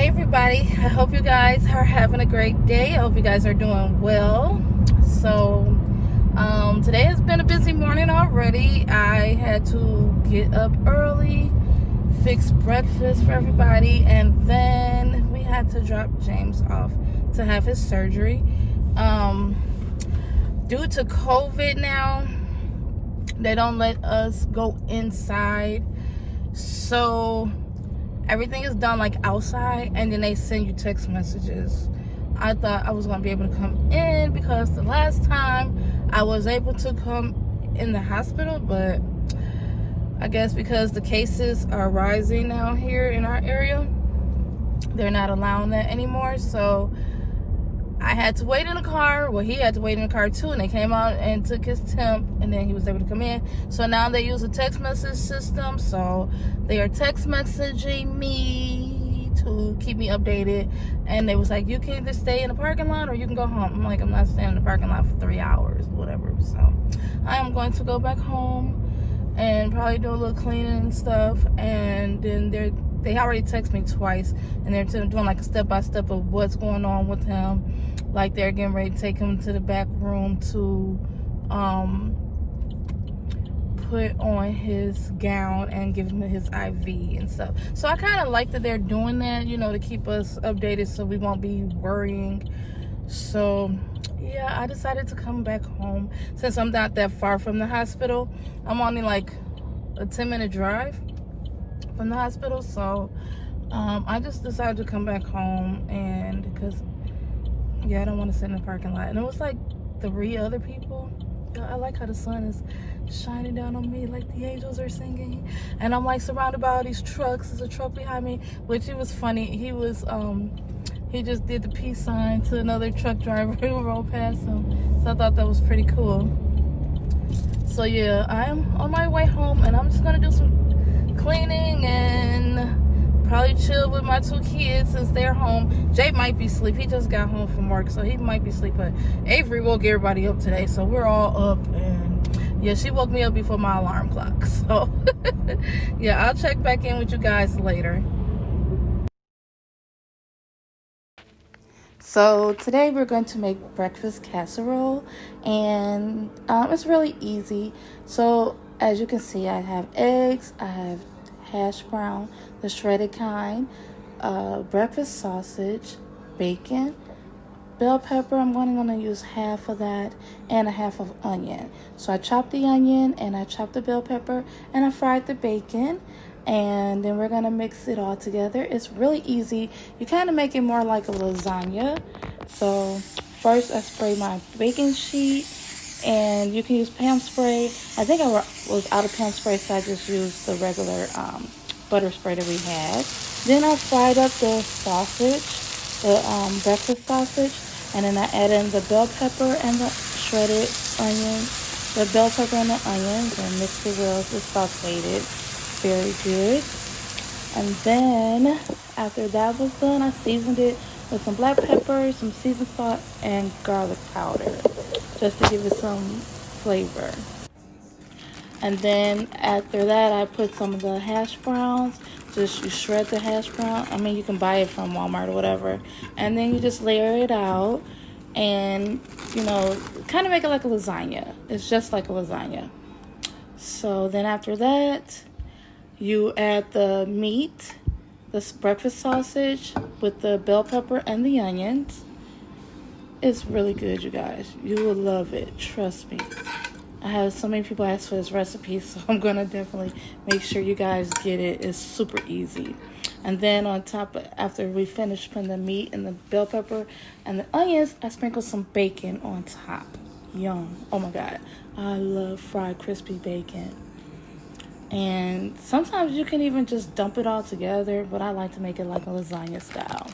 Hey everybody, I hope you guys are having a great day. I hope you guys are doing well. So today has been a busy morning already. I had to get up early, fix breakfast for everybody, and then we had to drop James off to have his surgery. Due to COVID now, they don't let us go inside, so everything is done like outside, and then they send you text messages. I thought I was gonna be able to come in because the last time I was able to come in the hospital, but I guess because the cases are rising now here in our area, they're not allowing that anymore. So I had to wait in the car. Well, he had to wait in the car too, and they came out and took his temp, and then he was able to come in. So now they use a text message system, so they are text messaging me to keep me updated. And they was like, you can either stay in the parking lot or you can go home. I'm like, I'm not staying in the parking lot for 3 hours, whatever. So I am going to go back home and probably do a little cleaning and stuff. And then they already texted me twice, and they're doing like a step-by-step of what's going on with him. Like they're getting ready to take him to the back room to put on his gown and give him his IV and stuff. So I kind of like that they're doing that, you know, to keep us updated so we won't be worrying. So yeah, I decided to come back home since I'm not that far from the hospital. I'm only like a 10-minute drive from the hospital. So I just decided to come back home, and because I don't want to sit in the parking lot. And it was like 3 other people. I like how the sun is shining down on me, like the angels are singing, and I'm like surrounded by all these trucks. There's a truck behind me, which it was funny. He was he just did the peace sign to another truck driver who rolled past him. So I thought that was pretty cool. So yeah, I'm on my way home, and I'm just gonna do some cleaning and probably chill with my 2 kids since they're home. Jay might be asleep. He just got home from work, so he might be asleep. But Avery woke everybody up today, so we're all up. And yeah, she woke me up before my alarm clock. So yeah, I'll check back in with you guys later. So today we're going to make breakfast casserole, and it's really easy. So as you can see, I have eggs, I have hash brown, the shredded kind, breakfast sausage, bacon, bell pepper. I'm going to use half of that, and a half of onion. So I chopped the onion, and I chopped the bell pepper, and I fried the bacon, and then we're going to mix it all together. It's really easy. You kind of make it more like a lasagna. So first I spray my baking sheet, and you can use Pam spray. I think I was out of Pam spray, so I just used the regular butter spray that we had. Then I fried up the sausage, the breakfast sausage, and then I added in the bell pepper and the shredded onions, the bell pepper and the onions, and mixed it well. Just sauteed it. Very good. And then after that was done, I seasoned it with some black pepper, some seasoned salt, and garlic powder, just to give it some flavor. And then after that, I put some of the hash browns. Just you shred the hash brown. I mean, you can buy it from Walmart or whatever. And then you just layer it out, and you know, kind of make it like a lasagna. It's just like a lasagna. So then after that, you add the meat, this breakfast sausage with the bell pepper and the onions. It's really good, you guys. You will love it. Trust me. I have so many people ask for this recipe, so I'm going to definitely make sure you guys get it. It's super easy. And then on top, after we finish putting the meat and the bell pepper and the onions, I sprinkle some bacon on top. Yum. Oh my God. I love fried crispy bacon. And sometimes you can even just dump it all together, but I like to make it like a lasagna style.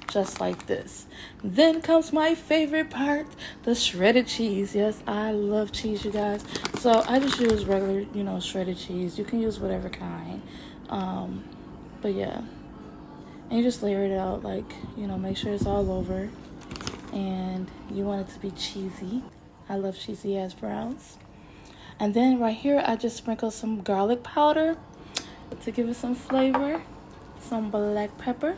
Just like this. Then comes my favorite part, the shredded cheese. Yes, I love cheese, you guys. So I just use regular, shredded cheese. You can use whatever kind. But yeah. And you just layer it out, like, make sure it's all over. And you want it to be cheesy. I love cheesy hash browns. And then right here, I just sprinkle some garlic powder to give it some flavor. Some black pepper.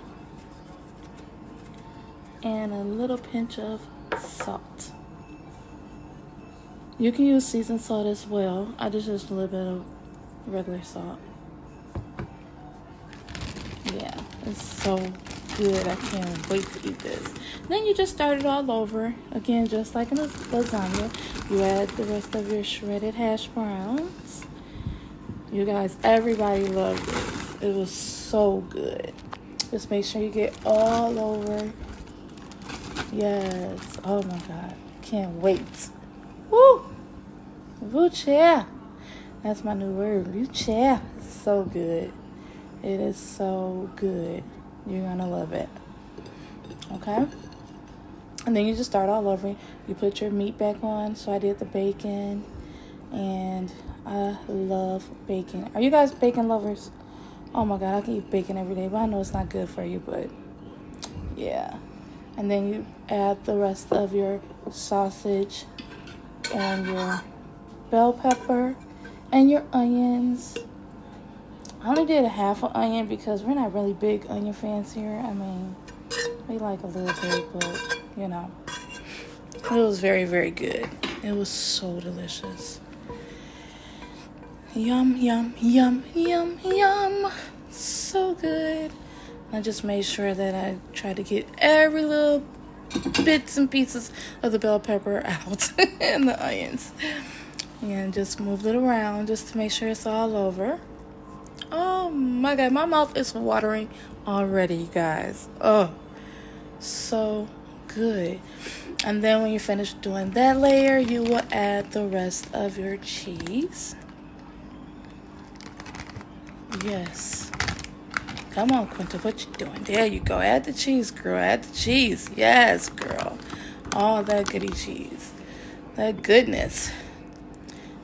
and a little pinch of salt. You can use seasoned salt as well. I just use a little bit of regular salt. Yeah, it's so good. I can't wait to eat this. Then you just start it all over. Again, just like in a lasagna, you add the rest of your shredded hash browns. You guys, everybody loved this. It was so good. Just make sure you get all over. Yes. Oh my God. Can't wait. Woo! Woo chair. That's my new word. Woo chair. It's so good. It is so good. You're gonna love it. Okay? And then you just start all over. You put your meat back on. So I did the bacon. And I love bacon. Are you guys bacon lovers? Oh my God, I can eat bacon every day. But I know it's not good for you, but yeah. And then you add the rest of your sausage and your bell pepper and your onions. I only did a half an onion because we're not really big onion fans here. I mean, we like a little bit, but you know. It was very, very good. It was so delicious. Yum, yum, yum, yum, yum. So good. I just made sure that I tried to get every little bits and pieces of the bell pepper out and the onions. And just moved it around just to make sure it's all over. Oh my God, my mouth is watering already, you guys. Oh, so good. And then when you finish doing that layer, you will add the rest of your cheese. Yes. Come on, Quinta, what you doing? There you go. Add the cheese, girl. Add the cheese. Yes, girl. All that goody cheese. That goodness.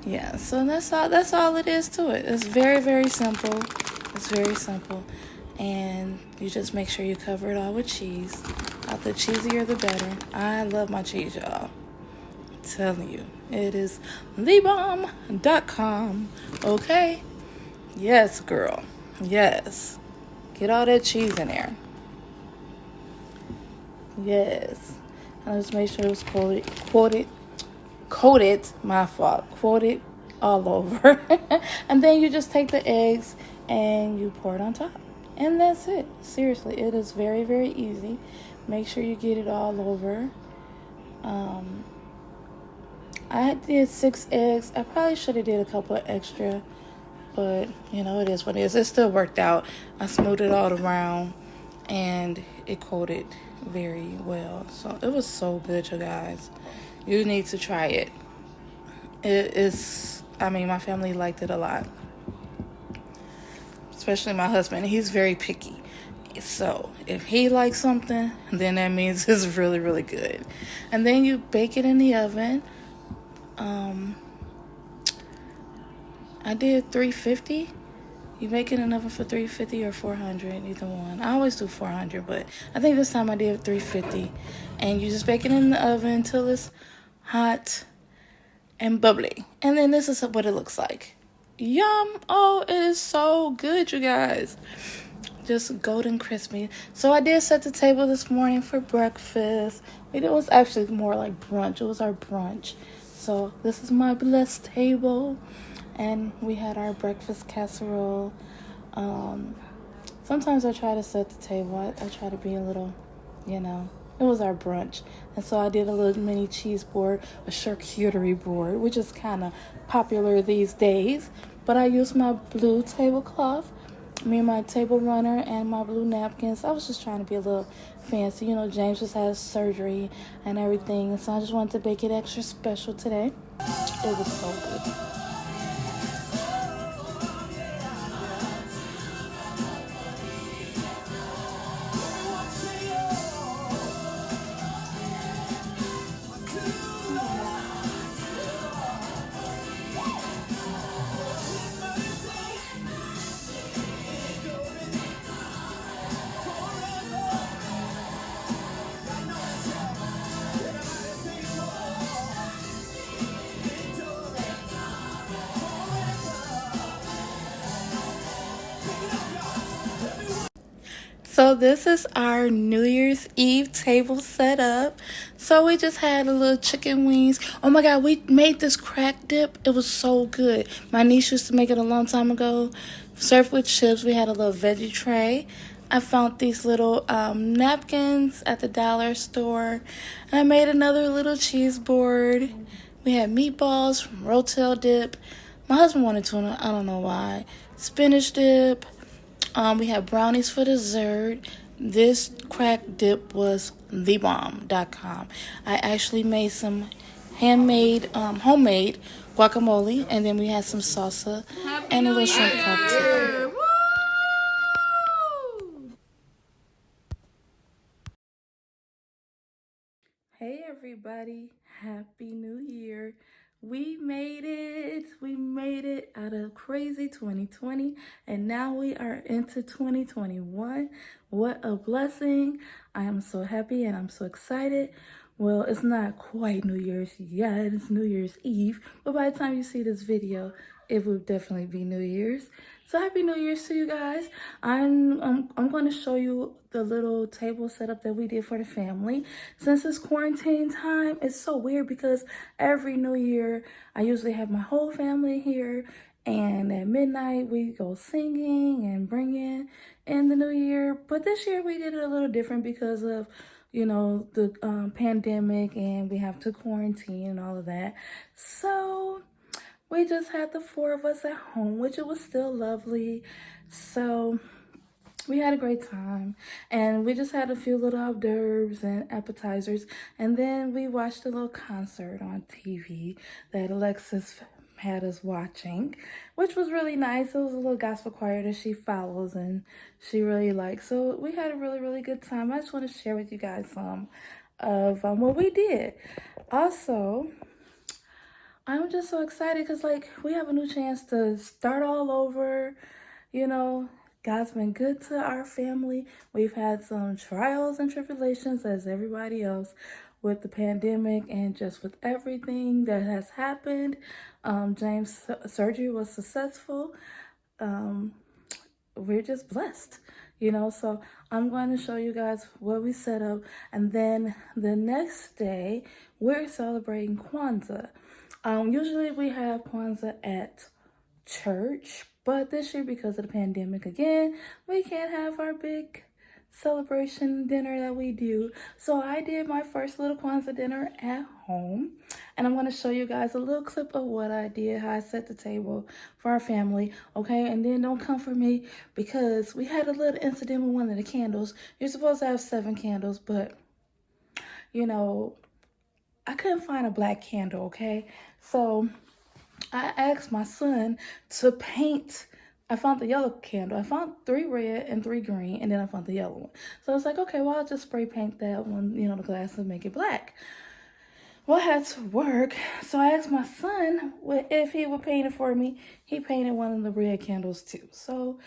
Yeah, so that's all it is to it. It's very, very simple. It's very simple. And you just make sure you cover it all with cheese. The cheesier, the better. I love my cheese, y'all. I'm telling you. It is thebomb.com. Okay? Yes, girl. Yes. Get all that cheese in there. Yes. And just make sure it was coated, my fault, coated all over. And then you just take the eggs and you pour it on top. And that's it. Seriously, it is very, very easy. Make sure you get it all over. I did 6 eggs. I probably should have did a couple of extra. But, you know, it is what it is. It still worked out. I smoothed it all around. And it coated very well. So, it was so good, you guys. You need to try it. It is, I mean, my family liked it a lot. Especially my husband. He's very picky. So, if he likes something, then that means it's really, really good. And then you bake it in the oven. I did 350. You make it in the oven for 350 or 400, either one. I always do 400, but I think this time I did 350. And you just bake it in the oven until it's hot and bubbly. And then this is what it looks like. Yum. Oh, it is so good, you guys. Just golden crispy. So I did set the table this morning for breakfast. It was actually more like brunch. It was our brunch. So this is my blessed table. And we had our breakfast casserole. Sometimes I try to set the table. I try to be a little, you know. It was our brunch. And so I did a little mini cheese board, a charcuterie board, which is kind of popular these days. But I used my blue tablecloth, my table runner, and my blue napkins. I was just trying to be a little fancy. You know, James just had surgery and everything. So I just wanted to make it extra special today. It was so good. So this is our New Year's Eve table set up. So we just had a little chicken wings. Oh my God, we made this crack dip. It was so good. My niece used to make it a long time ago. Served with chips. We had a little veggie tray. I found these little napkins at the dollar store. And I made another little cheese board. We had meatballs from Rotel dip. My husband wanted tuna. I don't know why. Spinach dip. We had brownies for dessert. This crack dip was thebomb.com. I actually made some homemade guacamole, and then we had some salsa and a little shrimp cocktail. Hey everybody, Happy New Year. We made it. We made it out of crazy 2020 and now we are into 2021. What a blessing. I am so happy and I'm so excited. Well, it's not quite New Year's yet. It's New Year's Eve, but by the time you see this video, it will definitely be New Year's. So happy New Year's to you guys. I'm going to show you the little table setup that we did for the family. Since it's quarantine time, it's so weird because every New Year I usually have my whole family here, and at midnight we go singing and bringing in the new year. But this year we did it a little different because of the pandemic, and we have to quarantine and all of that. So we just had the four of us at home, which it was still lovely. So we had a great time, and we just had a few little hors d'oeuvres and appetizers, and then we watched a little concert on TV that Alexis had us watching, which was really nice. It was a little gospel choir that she follows and she really likes. So we had a really, really good time. I just want to share with you guys some of what we did. Also, I'm just so excited because, like, we have a new chance to start all over. God's been good to our family. We've had some trials and tribulations as everybody else with the pandemic and just with everything that has happened. James' surgery was successful. We're just blessed, so I'm going to show you guys what we set up, and then the next day we're celebrating Kwanzaa. Usually we have Kwanzaa at church, but this year, because of the pandemic again, we can't have our big celebration dinner that we do. So I did my first little Kwanzaa dinner at home, and I'm going to show you guys a little clip of what I did, how I set the table for our family, okay? And then don't come for me because we had a little incident with one of the candles. You're supposed to have 7 candles, but I couldn't find a black candle, okay? So I asked my son to paint. I found the yellow candle. I found 3 red and 3 green, and then I found the yellow one. So I was like, okay, well, I'll just spray paint that one, the glass, and make it black. Well, I had to work, so I asked my son if he would paint it for me. He painted one of the red candles too. So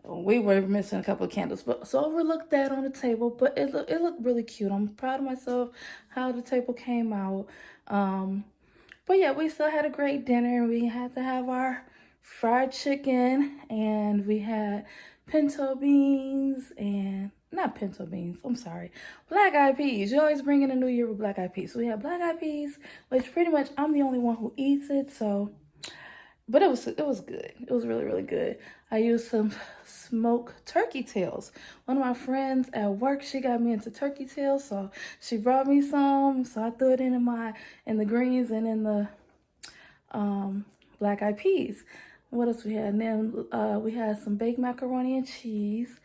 we were missing a couple of candles, but so overlooked that on the table. But it looked really cute. I'm proud of myself how the table came out. But yeah, we still had a great dinner. We had to have our fried chicken, and we had pinto beans, and not pinto beans, I'm sorry, black eyed peas. You always bring in a new year with black eyed peas. So we had black eyed peas, which pretty much I'm the only one who eats it, so, but it was good. It was really, really good. I used some smoked turkey tails. One of my friends at work, she got me into turkey tails, so she brought me some. So I threw it in the greens and in the black eyed peas. What else we had? And then we had some baked macaroni and cheese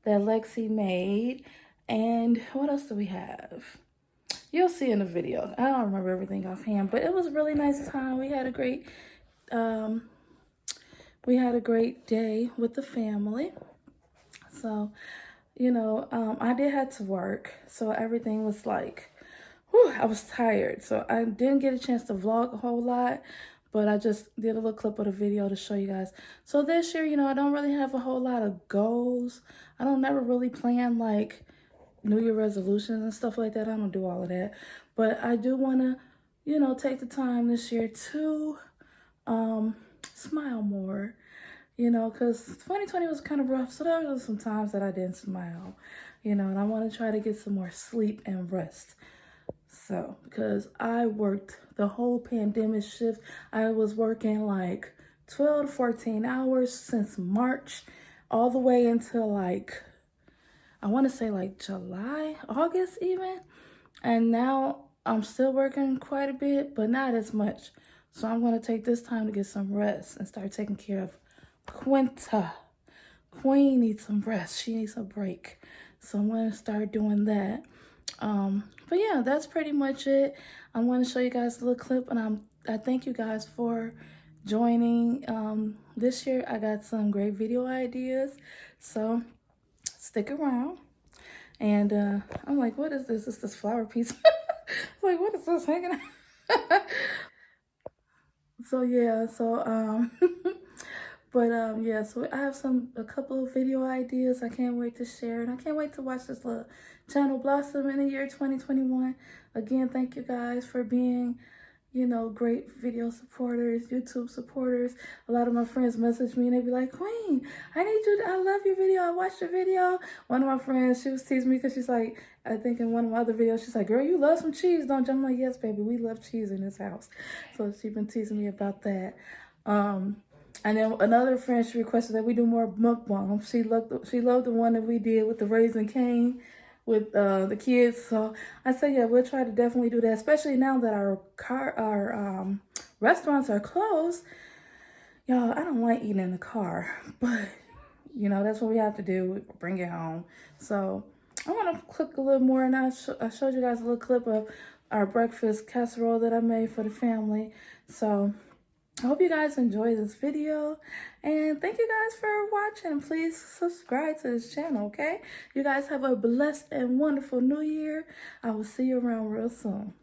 that Lexi made. And what else do we have? You'll see in the video. I don't remember everything offhand, but it was a really nice time. We had a great day with the family. So, I did have to work, so everything was like, whew, I was tired. So I didn't get a chance to vlog a whole lot, but I just did a little clip of the video to show you guys. So this year, I don't really have a whole lot of goals. I don't never really plan like New Year resolutions and stuff like that. I don't do all of that. But I do want to, take the time this year to smile more, you know, because 2020 was kind of rough. So there were some times that I didn't smile, you know, and I want to try to get some more sleep and rest. So, because I worked the whole pandemic shift, I was working like 12 to 14 hours since March all the way until like, I want to say like July, August even. And now I'm still working quite a bit, but not as much. So I'm going to take this time to get some rest and start taking care of Quinta. Queen needs some rest. She needs a break. So I'm going to start doing that. But yeah, that's pretty much it. I'm going to show you guys a little clip, and I thank you guys for joining. This year I got some great video ideas, so stick around. And I'm like, what is this? Is this flower piece? Like, what is this hanging out? So yeah, but yeah, so I have a couple of video ideas I can't wait to share, and I can't wait to watch this little channel blossom in the year 2021. Again, thank you guys for being, you know, great video supporters, YouTube supporters. A lot of my friends message me and they be like, Queen, I love your video. I watched your video. One of my friends, she was teasing me because she's like, I think in one of my other videos, she's like, girl, you love some cheese, don't you? I'm like, yes, baby, we love cheese in this house. So she's been teasing me about that. And then another friend, she requested that we do more mukbang. She loved the one that we did with the raisin cane with the kids. So I said, yeah, we'll try to definitely do that, especially now that our restaurants are closed. Y'all, I don't like eating in the car, but you know, that's what we have to do. We bring it home. So I want to click a little more, and I showed you guys a little clip of our breakfast casserole that I made for the family. So I hope you guys enjoy this video, and thank you guys for watching. Please subscribe to this channel, okay? You guys have a blessed and wonderful new year. I will see you around real soon.